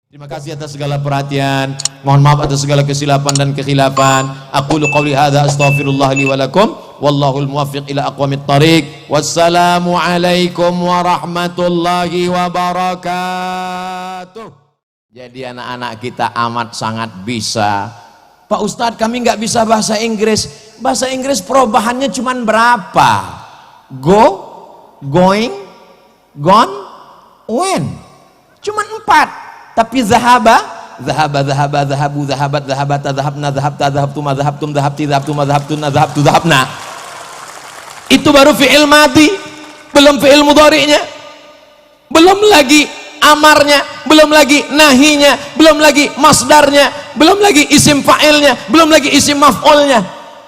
Terima kasih atas segala perhatian. Mohon maaf atas segala kesilapan dan kekhilafan. Aqulu qawli hadza astaghfirullah li wa lakum wallahul muwaffiq ila aqwamit thariq. Wassalamu alaikum warahmatullahi wabarakatuh. Jadi anak-anak kita amat sangat bisa. Pak Ustadz, kami nggak bisa bahasa Inggris. Bahasa Inggris perubahannya cuma berapa? Go, going, gone, when. Cuma 4. Tapi zahaba, zahabu, zahabat, zahabata, zahabna, zahabta, zahabtuma, zahabtum, zahabti, zahabtuma, zahabtuna, zahabtu, zahabna. Itu baru fi'il madi, belum fi'il mudhari'nya, belum lagi amarnya, belum lagi nahinya, belum lagi masdarnya, belum lagi isim fa'ilnya, belum lagi isim maf'ulnya.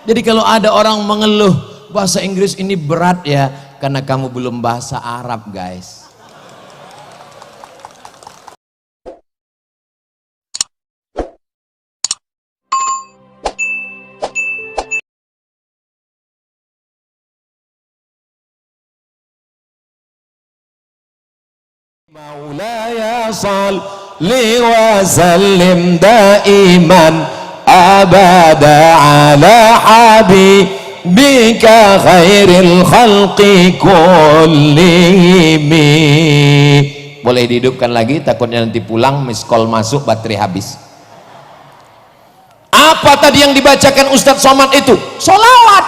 Jadi kalau ada orang mengeluh bahasa Inggris ini berat ya, karena kamu belum bahasa Arab, guys. Maulaya salli wa sallim daiman abada ala habibika khairil khalqi kullihim. Boleh dihidupkan lagi, takutnya nanti pulang miss call masuk baterai habis. Apa tadi yang dibacakan Ustadz Somad itu? Sholawat.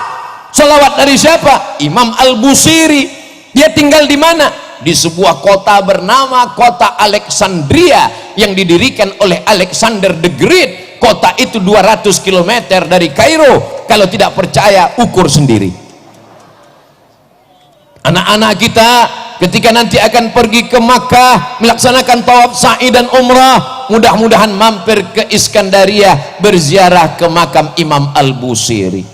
Sholawat dari siapa? Imam Al-Busiri. Dia tinggal di mana? Di sebuah kota bernama kota Alexandria yang didirikan oleh Alexander the Great. Kota itu 200 km dari Kairo. Kalau tidak percaya, ukur sendiri. Anak-anak kita ketika nanti akan pergi ke Makkah melaksanakan tawaf sa'i dan umrah, mudah-mudahan mampir ke Iskandaria berziarah ke makam Imam Al-Busiri.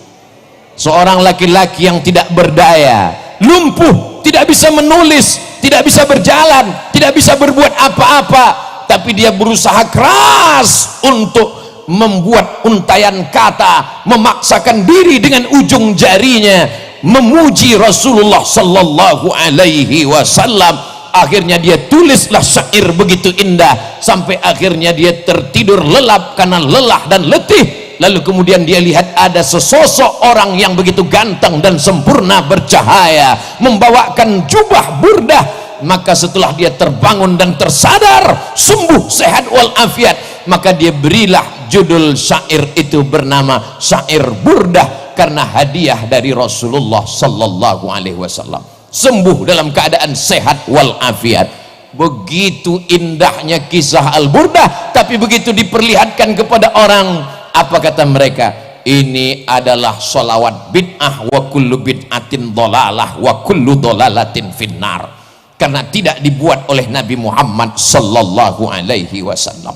Seorang laki-laki yang tidak berdaya, lumpuh, tidak bisa menulis, tidak bisa berjalan, tidak bisa berbuat apa-apa, tapi dia berusaha keras untuk membuat untayan kata, memaksakan diri dengan ujung jarinya memuji Rasulullah sallallahu alaihi wasallam. Akhirnya dia tulislah syair begitu indah sampai akhirnya dia tertidur lelap karena lelah dan letih. Lalu kemudian dia lihat ada sesosok orang yang begitu ganteng dan sempurna bercahaya membawakan jubah burdah. Maka setelah dia terbangun dan tersadar, sembuh sehat walafiat, maka dia berilah judul syair itu bernama syair burdah, karena hadiah dari Rasulullah sallallahu alaihi wasallam. Sembuh dalam keadaan sehat walafiat. Begitu indahnya kisah Al-Burdah, tapi begitu diperlihatkan kepada orang, apa kata mereka? Ini adalah sholawat bid'ah, wa kullu bid'atin dhalalah wa kullu dhalalatin finnar. Karena tidak dibuat oleh Nabi Muhammad sallallahu alaihi wasallam.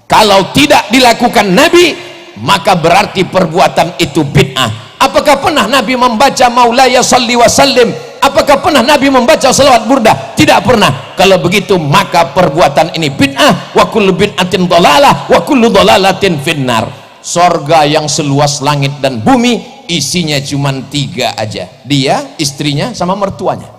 Kalau tidak dilakukan Nabi, maka berarti perbuatan itu bid'ah. Apakah pernah Nabi membaca Maulaya salli wa sallim? Apakah pernah Nabi membaca salawat burdah? Tidak pernah. Kalau begitu maka perbuatan ini bid'ah, wa kullu bid'atin dhalalah wa kullu dhalalatin finnar. Sorga yang seluas langit dan bumi isinya cuma 3 aja, dia, istrinya, sama mertuanya.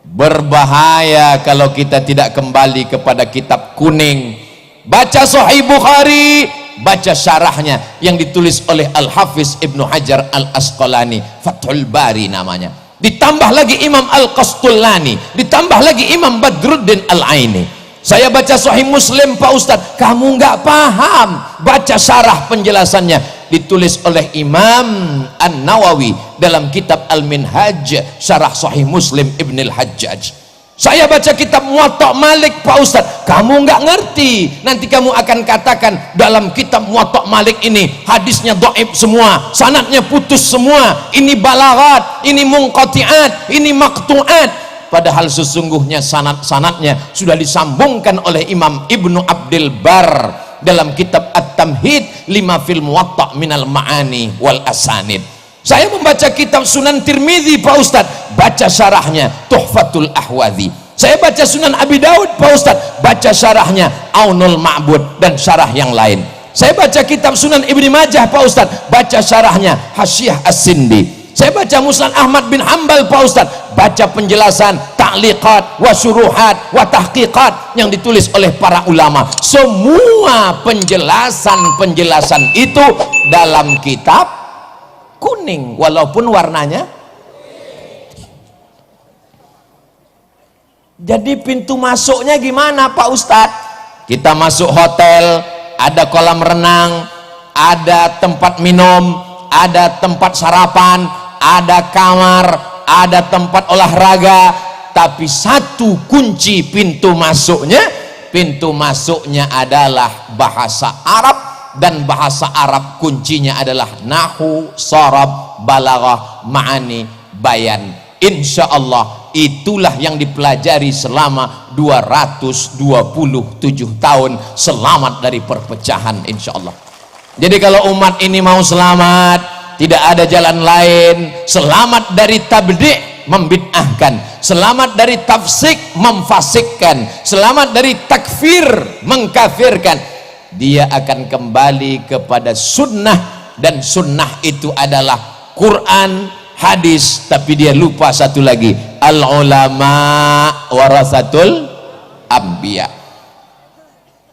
Berbahaya kalau kita tidak kembali kepada kitab kuning. Baca Sahih Bukhari, baca syarahnya yang ditulis oleh Al-Hafiz Ibnu Hajar Al-Asqalani, Fathul Bari namanya. Ditambah lagi Imam Al-Qastullani, ditambah lagi Imam Badruddin Al-Aini. Saya baca Sahih Muslim, Pak Ustadz, kamu nggak paham. Baca syarah penjelasannya, ditulis oleh Imam An-Nawawi dalam kitab Al-Minhaj, syarah Sahih Muslim Ibn Al-Hajjaj. Saya baca kitab Muwatta Malik, Pak Ustadz, kamu nggak ngerti. Nanti kamu akan katakan dalam kitab Muwatta Malik ini hadisnya dhaif semua, sanadnya putus semua, ini balaghat, ini munqati'at, ini maqtu'at. Padahal sesungguhnya sanad-sanadnya sudah disambungkan oleh Imam Ibnu Abdul Bar dalam kitab At-Tamhid lima fil Muwatta minal ma'ani wal asanid. Saya membaca kitab Sunan Tirmidzi, Pak Ustadz, baca syarahnya Tuhfatul Ahwadhi. Saya baca Sunan Abi Daud, Pak Ustadz, baca syarahnya Aunul Ma'bud dan syarah yang lain. Saya baca kitab Sunan Ibni Majah, Pak Ustadz, baca syarahnya Hasyiah As-Sindi. Saya baca Musnad Ahmad bin Hanbal Pak Ustaz, baca penjelasan, ta'liqat, wa syuruhat, wa tahqiqat yang ditulis oleh para ulama. Semua penjelasan-penjelasan itu dalam kitab kuning walaupun warnanya. Jadi pintu masuknya gimana Pak Ustadz? Kita masuk hotel, ada kolam renang, ada tempat minum, ada tempat sarapan, ada kamar, ada tempat olahraga, tapi satu kunci pintu masuknya adalah bahasa Arab, dan bahasa Arab kuncinya adalah nahwu, sharaf, balaghah, ma'ani, bayan. Insya Allah itulah yang dipelajari selama 227 tahun, selamat dari perpecahan insya Allah. Jadi kalau umat ini mau selamat, tidak ada jalan lain, selamat dari tabdi' membid'ahkan, selamat dari tafsik memfasikkan, selamat dari takfir mengkafirkan. Dia akan kembali kepada sunnah, dan sunnah itu adalah Quran, hadis. Tapi dia lupa satu lagi, al ulama warasatul anbiya.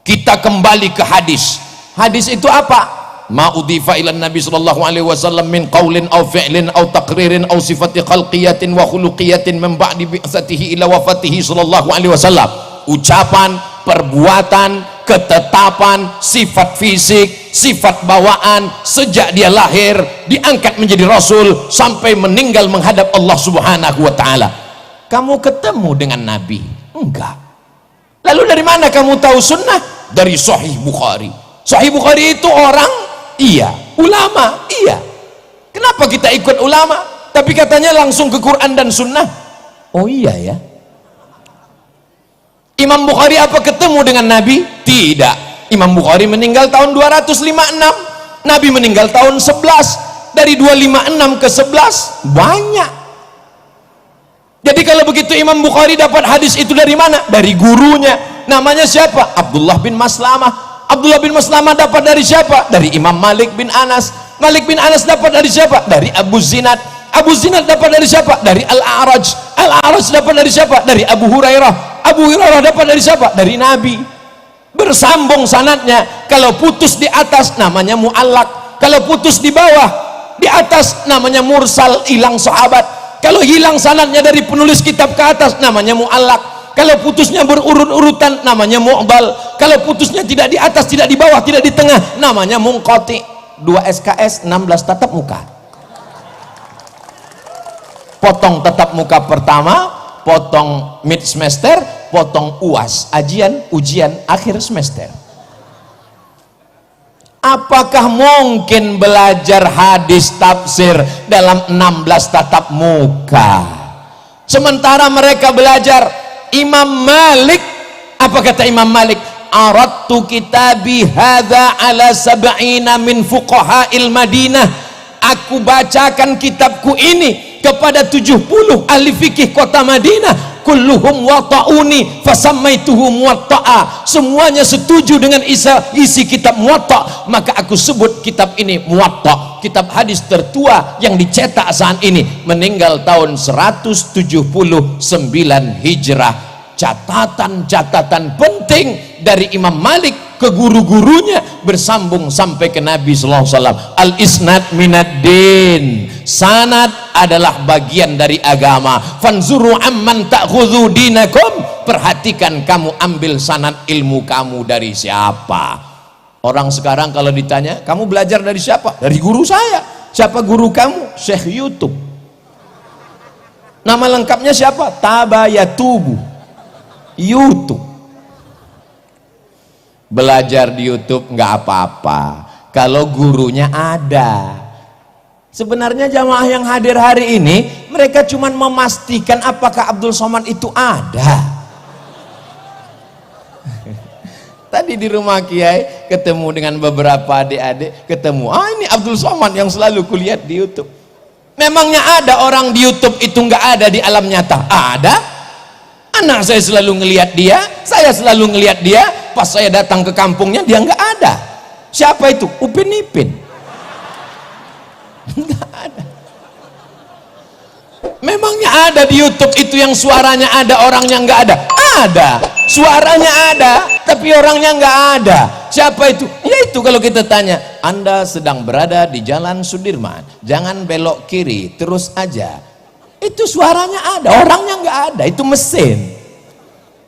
Kita kembali ke hadis. Hadis itu apa? Ma udhifa ila Nabi sallallahu alaihi wasallam min qaulin aw fi'lin aw taqririn aw sifati khalqiyatin wa khuluqiyatin min ba'di bi'satihi ila wafatihi sallallahu alaihi wasallam. Ucapan, perbuatan, ketetapan, sifat fisik, sifat bawaan sejak dia lahir, diangkat menjadi rasul sampai meninggal menghadap Allah Subhanahu wa taala. Kamu ketemu dengan Nabi? Enggak. Lalu dari mana kamu tahu sunnah? Dari Sahih Bukhari. Sahih Bukhari itu orang? Iya. Ulama? Iya. Kenapa kita ikut ulama? Tapi katanya langsung ke Quran dan sunnah. Oh iya ya. Imam Bukhari apa ketemu dengan Nabi? Tidak. Imam Bukhari meninggal tahun 256, Nabi meninggal tahun 11. Dari 256 ke 11 banyak. Jadi kalau begitu Imam Bukhari dapat hadis itu dari mana? Dari gurunya. Namanya siapa? Abdullah bin Maslamah. Abdullah bin Maslamah dapat dari siapa? Dari Imam Malik bin Anas. Malik bin Anas dapat dari siapa? Dari Abu Zinad. Abu Zinad dapat dari siapa? Dari Al-A'raj. Al-A'raj dapat dari siapa? Dari Abu Hurairah. Abu Hurairah dapat dari siapa? Dari Nabi. Bersambung sanadnya. Kalau putus di atas namanya mu'allaq, kalau putus di bawah di atas namanya mursal, hilang sahabat. Kalau hilang sanadnya dari penulis kitab ke atas namanya mu'allaq. Kalau putusnya berurut-urutan namanya mu'dal. Kalau putusnya tidak di atas, tidak di bawah, tidak di tengah namanya munqati. 2 SKS 16 tatap muka. Potong tatap muka pertama, potong mid semester, potong UAS, ujian akhir semester. Apakah mungkin belajar hadis tafsir dalam 16 tatap muka? Sementara mereka belajar Imam Malik, apa kata Imam Malik? Aradtu kitabi hadza ala sab'ina min fuqaha'il Madinah. Aku bacakan kitabku ini kepada 70 ahli fikih kota Madinah. Kulluhum wata'uni fasammaituhu muwatta'a. Semuanya setuju dengan isi kitab Muwatta, maka aku sebut kitab ini Muwatta. Kitab hadis tertua yang dicetak saat ini, meninggal tahun 179 Hijrah. Catatan-catatan penting dari Imam Malik ke guru-gurunya bersambung sampai ke Nabi sallallahu alaihi wasallam. Al-isnad minad din. Sanad adalah bagian dari agama. Fanzuru amman ta'khudhu dinakum. Perhatikan kamu ambil sanad ilmu kamu dari siapa. Orang sekarang kalau ditanya, kamu belajar dari siapa? Dari guru saya. Siapa guru kamu? Syekh YouTube. Nama lengkapnya siapa? Tabayatubu. YouTube. Belajar di YouTube nggak apa-apa kalau gurunya ada. Sebenarnya jamaah yang hadir hari ini, mereka cuma memastikan apakah Abdul Somad itu ada. Tadi di rumah Kiai ketemu dengan beberapa adik-adik, ketemu, ini Abdul Somad yang selalu kulihat di YouTube. Memangnya ada orang di YouTube itu nggak ada di alam nyata? Ada. Anak saya selalu ngelihat dia, saya selalu ngelihat dia. Pas saya datang ke kampungnya dia nggak ada. Siapa itu? Upin Ipin. Nggak ada. Memangnya ada di YouTube itu yang suaranya ada, orangnya nggak ada? Ada, suaranya ada, tapi orangnya nggak ada. Siapa itu? Ya itu kalau kita tanya, Anda sedang berada di Jalan Sudirman, jangan belok kiri, terus aja. Itu suaranya ada, orangnya nggak ada, itu mesin.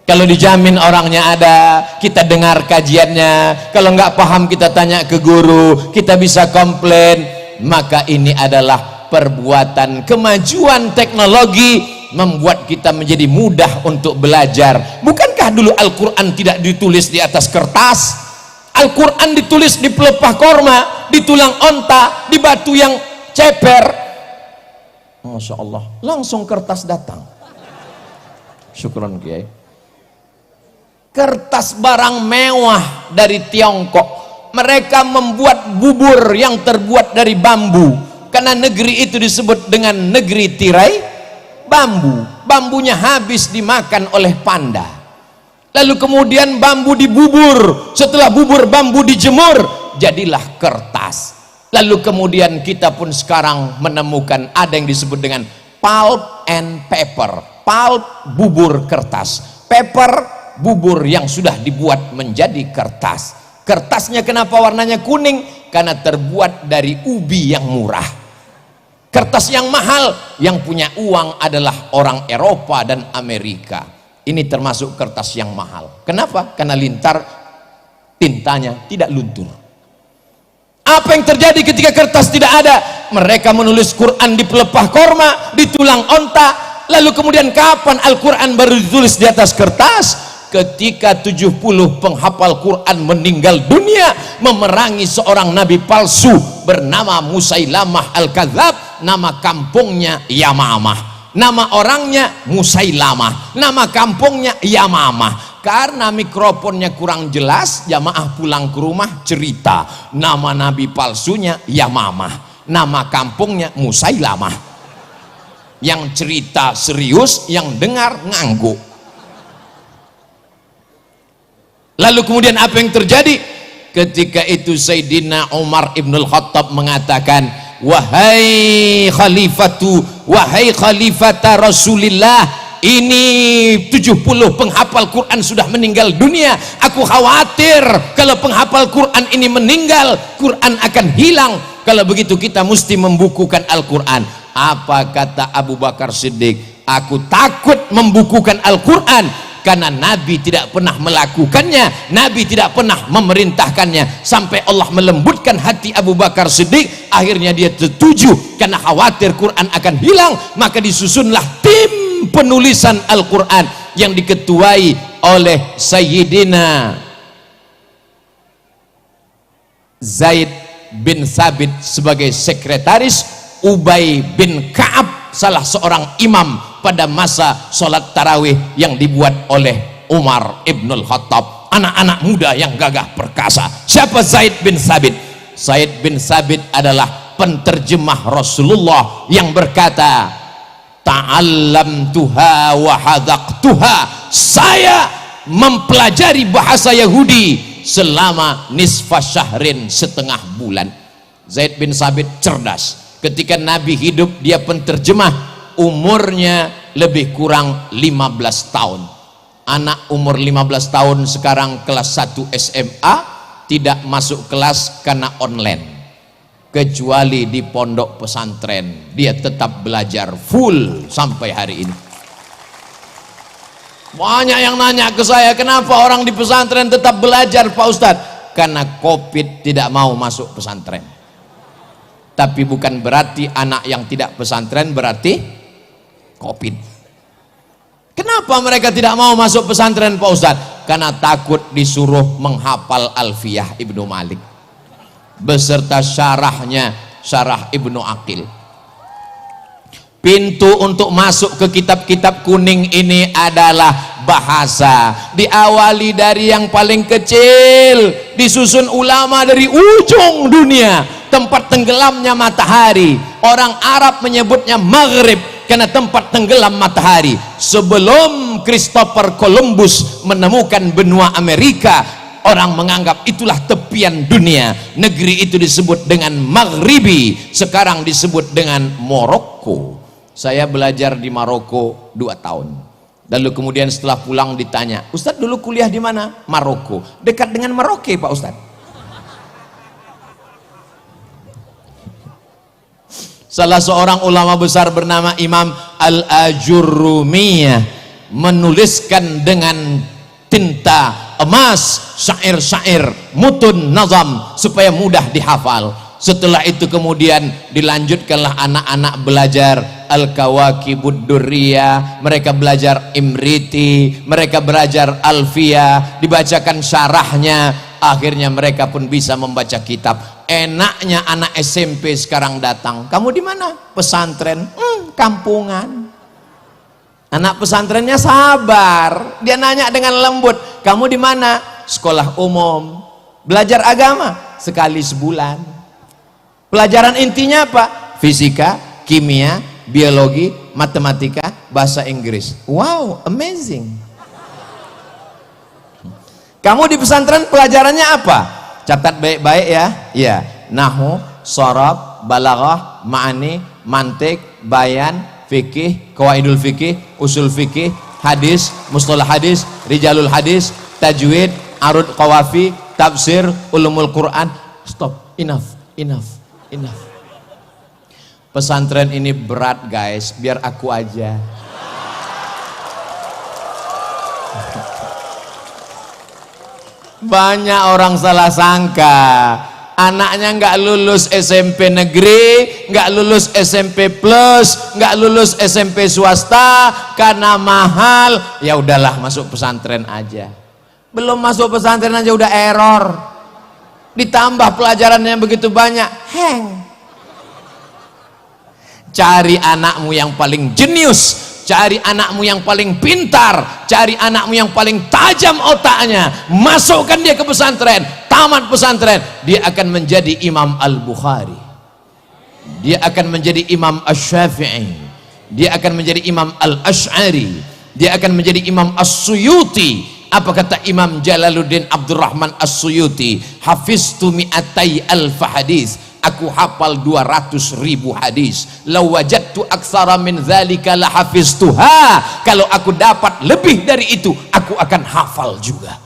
Kalau dijamin orangnya ada, kita dengar kajiannya. Kalau nggak paham kita tanya ke guru, kita bisa komplain. Maka ini adalah perbuatan kemajuan teknologi membuat kita menjadi mudah untuk belajar. Bukankah dulu Al-Quran tidak ditulis di atas kertas? Al-Quran ditulis di pelepah korma, di tulang onta, di batu yang ceper. Masya Allah, langsung kertas datang. Syukron Kiai. Kertas barang mewah dari Tiongkok. Mereka membuat bubur yang terbuat dari bambu, karena negeri itu disebut dengan negeri tirai bambu. Bambunya habis dimakan oleh panda, lalu kemudian bambu dibubur. Setelah bubur bambu dijemur, jadilah kertas. Lalu kemudian kita pun sekarang menemukan ada yang disebut dengan pulp and paper. Pulp, bubur kertas. Paper, bubur yang sudah dibuat menjadi kertas. Kertasnya kenapa warnanya kuning? Karena terbuat dari ubi yang murah. Kertas yang mahal, yang punya uang adalah orang Eropa dan Amerika. Ini termasuk kertas yang mahal. Kenapa? Karena lintar, tintanya tidak luntur. Apa yang terjadi ketika kertas tidak ada? Mereka menulis Quran di pelepah korma, di tulang onta. Lalu kemudian kapan Al-Quran baru ditulis di atas kertas? Ketika 70 penghafal Quran meninggal dunia memerangi seorang nabi palsu bernama Musailamah Al-Kadzab. Nama kampungnya Yamamah, nama orangnya Musailamah, nama kampungnya Yamamah. Karena mikrofonnya kurang jelas, jamaah pulang ke rumah cerita nama nabi palsunya Yamamah, nama kampungnya Musailamah. Yang cerita serius, yang dengar ngangguk. Lalu kemudian apa yang terjadi? Ketika itu Sayyidina Umar Ibnul Khattab mengatakan, wahai khalifata Rasulillah, ini 70 penghafal Quran sudah meninggal dunia. Aku khawatir kalau penghafal Quran ini meninggal, Quran akan hilang. Kalau begitu kita mesti membukukan Al-Quran. Apa kata Abu Bakar Siddiq? Aku takut membukukan Al-Quran karena Nabi tidak pernah melakukannya, Nabi tidak pernah memerintahkannya, sampai Allah melembutkan hati Abu Bakar Siddiq. Akhirnya dia setuju karena khawatir Quran akan hilang. Maka disusunlah tim penulisan Al-Quran yang diketuai oleh Sayyidina Zaid bin Thabit sebagai sekretaris, Ubay bin Ka'ab salah seorang imam pada masa sholat tarawih yang dibuat oleh Umar Ibnul Khattab. Anak-anak muda yang gagah perkasa. Siapa Zaid bin Thabit? Zaid bin Thabit adalah penterjemah Rasulullah yang berkata, ta'allamtuha wa hadaqtuha. Saya mempelajari bahasa Yahudi selama nisfa syahrin, setengah bulan. Zaid bin Thabit cerdas. Ketika Nabi hidup dia penterjemah, umurnya lebih kurang 15 tahun. Anak umur 15 tahun sekarang kelas 1 SMA tidak masuk kelas karena online, kecuali di pondok pesantren dia tetap belajar full sampai hari ini. Banyak yang nanya ke saya, kenapa orang di pesantren tetap belajar Pak Ustadz? Karena COVID tidak mau masuk pesantren. Tapi bukan berarti anak yang tidak pesantren berarti COVID. Kenapa mereka tidak mau masuk pesantren Pak Ustadz? Karena takut disuruh menghafal Alfiyah Ibnu Malik beserta syarahnya, syarah Ibnu Aqil. Pintu untuk masuk ke kitab-kitab kuning ini adalah bahasa. Diawali dari yang paling kecil, disusun ulama dari ujung dunia, tempat tenggelamnya matahari. Orang Arab menyebutnya Maghrib karena tempat tenggelam matahari. Sebelum Christopher Columbus menemukan benua Amerika, orang menganggap itulah tepian dunia. Negeri itu disebut dengan Maghribi, sekarang disebut dengan Maroko. Saya belajar di Maroko 2 tahun. Lalu kemudian setelah pulang ditanya, Ustadz dulu kuliah di mana? Maroko. Dekat dengan Merauke Pak Ustadz. Salah seorang ulama besar bernama Imam Al-Ajurrumiyah menuliskan dengan tinta emas syair-syair mutun nazam supaya mudah dihafal. Setelah itu kemudian dilanjutkanlah anak-anak belajar Al-Kawakibud Durriyah, mereka belajar Imriti, mereka belajar Alfiyah, dibacakan syarahnya, akhirnya mereka pun bisa membaca kitab. Enaknya anak SMP sekarang datang, kamu di mana? Pesantren. Kampungan. Anak pesantrennya sabar, dia nanya dengan lembut, kamu di mana? Sekolah umum. Belajar agama sekali sebulan. Pelajaran intinya apa? Fisika, kimia, biologi, matematika, bahasa Inggris. Wow, amazing. Kamu di pesantren pelajarannya apa? Catat baik-baik ya. Ya, nahwu, sharaf, balaghah, ma'ani, mantik, bayan, fikih, qawaidul fikih, usul fikih, hadis, mustalah hadis, rijalul hadis, tajwid, arud qawafi, tafsir, ulumul Quran. Stop, enough. Pesantren ini berat guys, biar aku aja. Banyak orang salah sangka, anaknya nggak lulus SMP negeri, nggak lulus SMP plus, nggak lulus SMP swasta karena mahal. Ya udahlah, masuk pesantren aja. Belum masuk pesantren aja udah error. Ditambah pelajaran yang begitu banyak, hang. Cari anakmu yang paling jenius, cari anakmu yang paling pintar, cari anakmu yang paling tajam otaknya, masukkan dia ke pesantren, tamat pesantren, dia akan menjadi Imam Al-Bukhari, dia akan menjadi Imam Asy-Syafi'i, dia akan menjadi Imam Al-Asy'ari, dia akan menjadi Imam As-Suyuti. Apa kata Imam Jalaluddin Abdurrahman As-Suyuti? Hafiztu mi'atai alfa hadis, aku hafal 200.000 hadis. Law wajadtu aktsara min dzalika la hafiztuha, kalau aku dapat lebih dari itu aku akan hafal juga.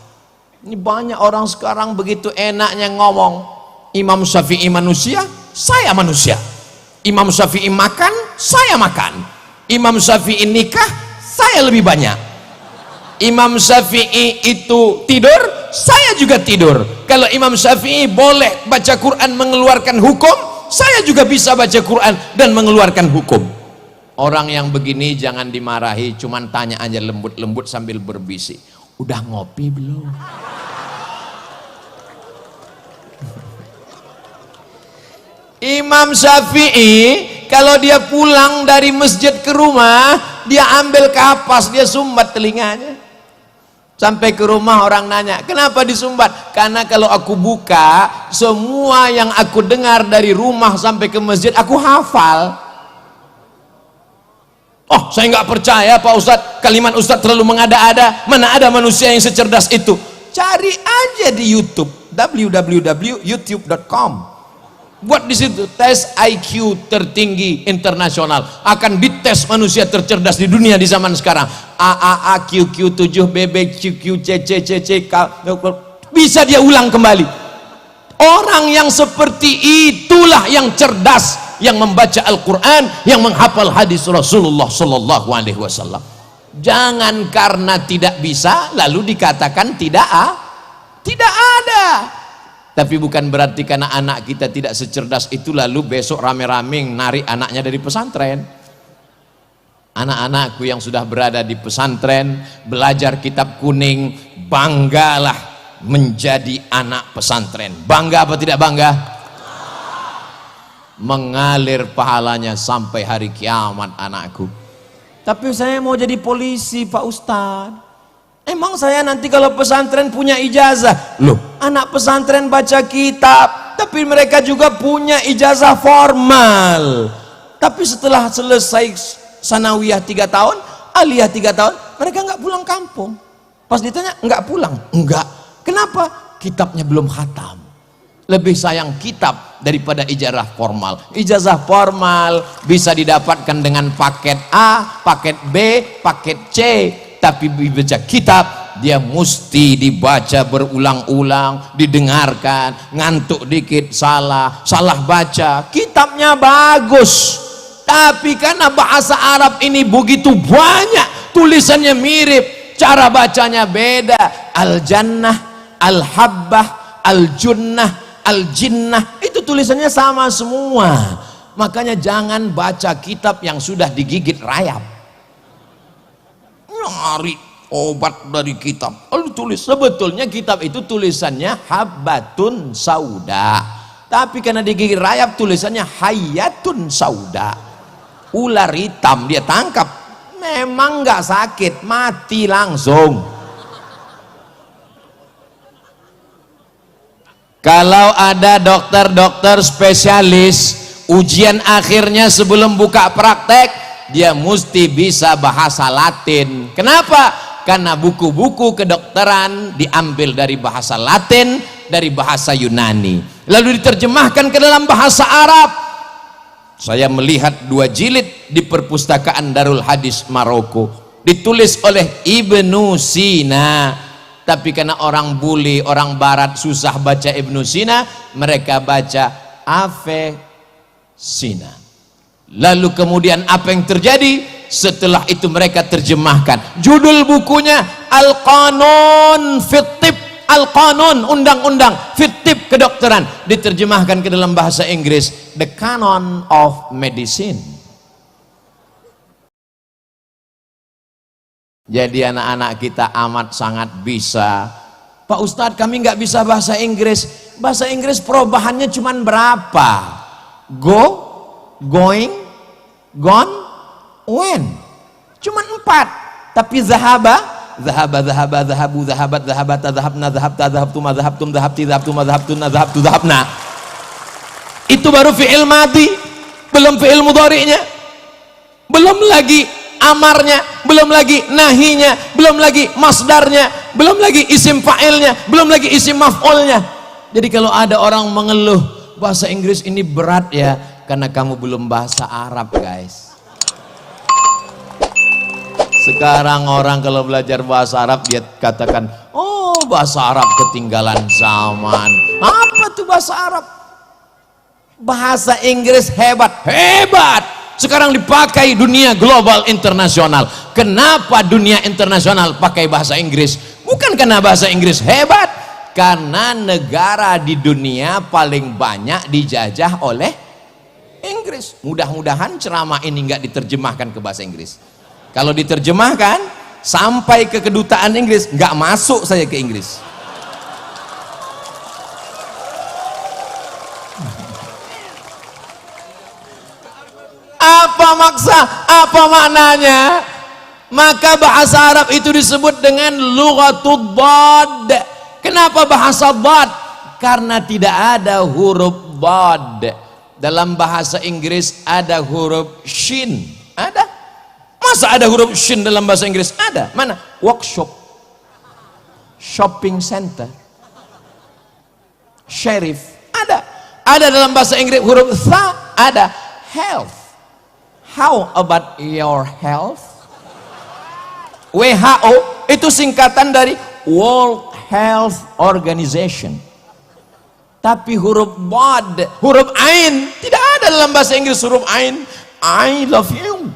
Ini banyak orang sekarang begitu enaknya ngomong, Imam Syafi'i manusia, saya manusia. Imam Syafi'i makan, saya makan. Imam Syafi'i nikah, saya lebih banyak. Imam Syafi'i itu tidur, saya juga tidur. Kalau Imam Syafi'i boleh baca Quran mengeluarkan hukum, saya juga bisa baca Quran dan mengeluarkan hukum. Orang yang begini jangan dimarahi, cuman tanya aja lembut-lembut sambil berbisik, udah ngopi belum? Imam Syafi'i kalau dia pulang dari masjid ke rumah, dia ambil kapas, dia sumbat telinganya. Sampai ke rumah orang nanya, kenapa disumbat? Karena kalau aku buka, semua yang aku dengar dari rumah sampai ke masjid, aku hafal. Oh, saya nggak percaya Pak Ustadz, kalimat Ustadz terlalu mengada-ada. Mana ada manusia yang secerdas itu? Cari aja di YouTube, www.youtube.com. Buat di situ tes IQ tertinggi internasional, akan dites manusia tercerdas di dunia di zaman sekarang. AAA QQ 7 BB QQ CC CC bisa dia ulang kembali. Orang yang seperti itulah yang cerdas, yang membaca Al-Quran, yang menghafal hadis Rasulullah Sallallahu Alaihi Wasallam. Jangan karena tidak bisa lalu dikatakan tidak ada. Tapi bukan berarti karena anak kita tidak secerdas itu lalu besok rame-rame narik anaknya dari pesantren. Anak-anakku yang sudah berada di pesantren, belajar kitab kuning, banggalah menjadi anak pesantren. Bangga apa tidak bangga? Mengalir pahalanya sampai hari kiamat anakku. Tapi saya mau jadi polisi Pak Ustadz. Emang saya nanti kalau pesantren punya ijazah? Loh, anak pesantren baca kitab, tapi mereka juga punya ijazah formal. Tapi setelah selesai sanawiyah 3 tahun, aliyah 3 tahun, mereka nggak pulang kampung. Pas ditanya, nggak pulang? Enggak. Kenapa? Kitabnya belum khatam. Lebih sayang kitab daripada ijazah formal. Ijazah formal bisa didapatkan dengan paket A, paket B, paket C, tapi baca kitab dia mesti dibaca berulang-ulang, didengarkan, ngantuk dikit salah baca. Kitabnya bagus, tapi karena bahasa Arab ini begitu banyak, tulisannya mirip, cara bacanya beda. Al-jannah, al-habbah, al-junnah, al-jinnah, itu tulisannya sama semua. Makanya jangan baca kitab yang sudah digigit rayap. Nyari obat dari kitab lalu tulis. Sebetulnya kitab itu tulisannya habbatun sauda, tapi karena digigit rayap tulisannya hayatun sauda. Ular hitam dia tangkap, memang nggak sakit, mati langsung. Kalau ada dokter-dokter spesialis, ujian akhirnya sebelum buka praktek, dia mesti bisa bahasa Latin. Kenapa? Karena buku-buku kedokteran diambil dari bahasa Latin, dari bahasa Yunani, lalu diterjemahkan ke dalam bahasa Arab. Saya melihat 2 jilid di perpustakaan Darul Hadis Maroko, ditulis oleh Ibnu Sina. Tapi karena orang bule, orang barat susah baca Ibnu Sina, mereka baca Avicena. Lalu kemudian apa yang terjadi? Setelah itu mereka terjemahkan. Judul bukunya Al-Qanun Fit-Tib, Al-Qanun, undang-undang Fit-Tib kedokteran, diterjemahkan ke dalam bahasa Inggris The Canon of Medicine. Jadi anak-anak kita amat sangat bisa. Pak Ustadz, kami nggak bisa bahasa Inggris. Bahasa Inggris perubahannya cuma berapa? Go, going, gone, when. Cuma 4. Tapi zahaba, zahabu, zahabat, zahabata, zahabna, zahabta, zahabtuma, zahabtum, zahabti, zahabtuma, zahabtuna, zahabtu, zahabna. Itu baru fi'il madi, belum fi'il mudhari'nya, belum lagi amarnya, belum lagi nahinya, belum lagi masdarnya, belum lagi isim fa'ilnya, belum lagi isim maf'ulnya. Jadi kalau ada orang mengeluh bahasa Inggris ini berat ya, karena kamu belum bahasa Arab, guys. Sekarang orang kalau belajar bahasa Arab dia katakan, oh bahasa Arab ketinggalan zaman. Apa tuh bahasa Arab? Bahasa Inggris hebat, sekarang dipakai dunia global internasional. Kenapa dunia internasional pakai bahasa Inggris? Bukan karena bahasa Inggris hebat, karena negara di dunia paling banyak dijajah oleh Inggris. Mudah-mudahan ceramah ini nggak diterjemahkan ke bahasa Inggris. Kalau diterjemahkan sampai ke kedutaan Inggris, nggak masuk saya ke Inggris. Apa apa maknanya? Maka bahasa Arab itu disebut dengan lughatud dhad. Kenapa bahasa dhad? Karena tidak ada huruf dhad. Dalam bahasa Inggris ada huruf shin. Ada? Masa ada huruf shin dalam bahasa Inggris? Ada. Mana? Workshop, shopping center, sheriff. Ada dalam bahasa Inggris huruf tha. Ada. Health. How about your health? WHO itu singkatan dari World Health Organization. Tapi huruf bad, huruf ain tidak ada dalam bahasa Inggris. Huruf ain, I love you.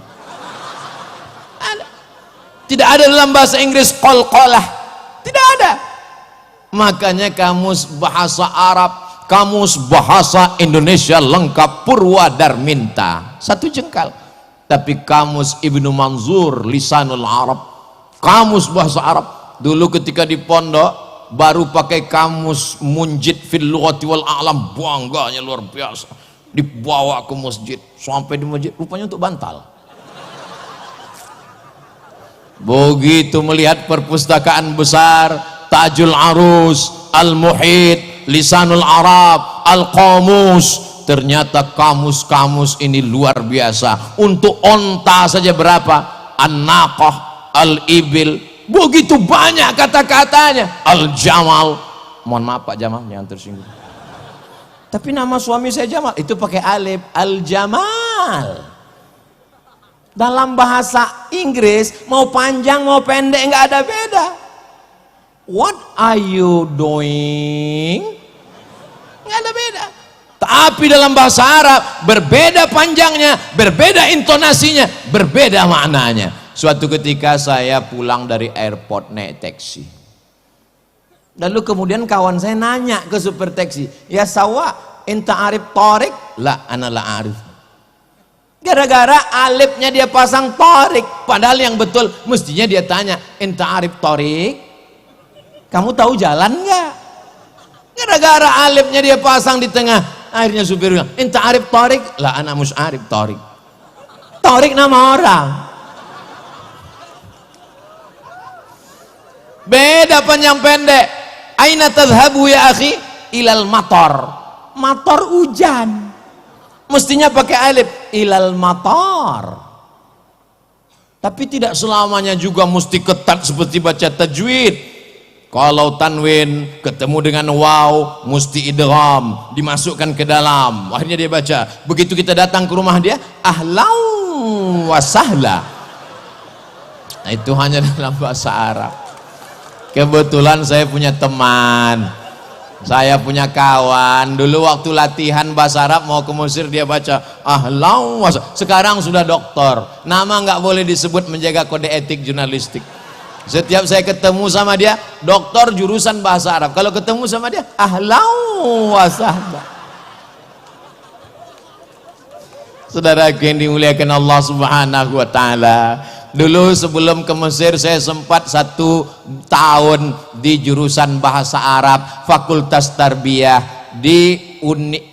Tidak ada dalam bahasa Inggris qalqalah. Tidak ada. Makanya kamus bahasa Arab, kamus bahasa Indonesia lengkap Purwadarminta 1 jengkal. Tapi kamus Ibnu Manzur Lisanul Arab, kamus bahasa Arab, dulu ketika di pondok baru pakai kamus Munjid fil lughati wal a'lam, bangganya luar biasa. Dibawa ke masjid, sampai di masjid rupanya untuk bantal. Begitu melihat perpustakaan besar, Tajul Arus, Al-Muhit, Lisanul Arab, Al-Qamus, ternyata kamus-kamus ini luar biasa. Untuk onta saja berapa? An-naqah, Al-ibil, begitu banyak kata-katanya. Al-jamal, mohon maaf Pak Jamal, jangan tersinggung. Tapi nama suami saya Jamal, itu pakai alif, Al-Jamal. Dalam bahasa Inggris, mau panjang mau pendek nggak ada beda. What are you doing? Nggak ada beda. Tapi dalam bahasa Arab berbeda panjangnya, berbeda intonasinya, berbeda maknanya. Suatu ketika saya pulang dari airport naik taksi. Lalu kemudian kawan saya nanya ke supir taksi, ya sawa, enta arif tarik? La, ana la arif. Gara-gara alifnya dia pasang tarik, padahal yang betul mestinya dia tanya, enta arif tarik? Kamu tahu jalan nggak? Gara-gara alifnya dia pasang di tengah, akhirnya supir bilang, enta arif tarik? La, ana mus arif tarik. Tarik nama orang. Beda panjang pendek. Aina tadhhabu ya akhi? Ilal matar. Matar hujan. Mestinya pakai alif. Ilal matar. Tapi tidak selamanya juga mesti ketat seperti baca tajwid. Kalau tanwin ketemu dengan waw, mesti idgham, dimasukkan ke dalam. Akhirnya dia baca. Begitu kita datang ke rumah dia, ahlan wa sahla. Nah, itu hanya dalam bahasa Arab. Kebetulan saya punya teman, saya punya kawan, dulu waktu latihan bahasa Arab mau ke Mesir dia baca ahlan wa sahla. Sekarang sudah doktor, nama nggak boleh disebut, menjaga kode etik jurnalistik. Setiap saya ketemu sama dia, doktor jurusan bahasa Arab, kalau ketemu sama dia ahlan wa sahla. Saudara yang dimuliakan Allah Subhanahu wa taala, dulu sebelum ke Mesir saya sempat 1 tahun di jurusan bahasa Arab Fakultas Tarbiyah di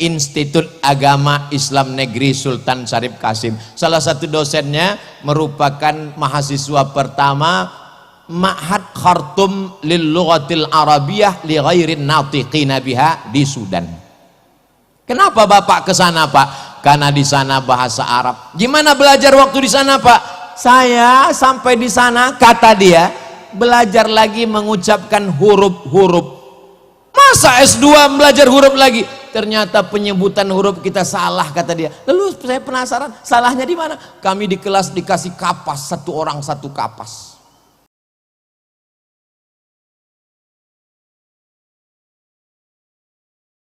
Institut Agama Islam Negeri Sultan Syarif Kasim. Salah satu dosennya merupakan mahasiswa pertama Ma'had Khartum lil Lughatil Arabiyah li ghairin natiqina biha di Sudan. Kenapa Bapak ke sana, Pak? Karena di sana bahasa Arab. Gimana belajar waktu di sana, Pak? Saya sampai di sana, kata dia, belajar lagi mengucapkan huruf-huruf. Masa S2 belajar huruf lagi? Ternyata penyebutan huruf kita salah, kata dia. Lalu saya penasaran, salahnya di mana? Kami di kelas dikasih kapas, 1 orang 1 kapas.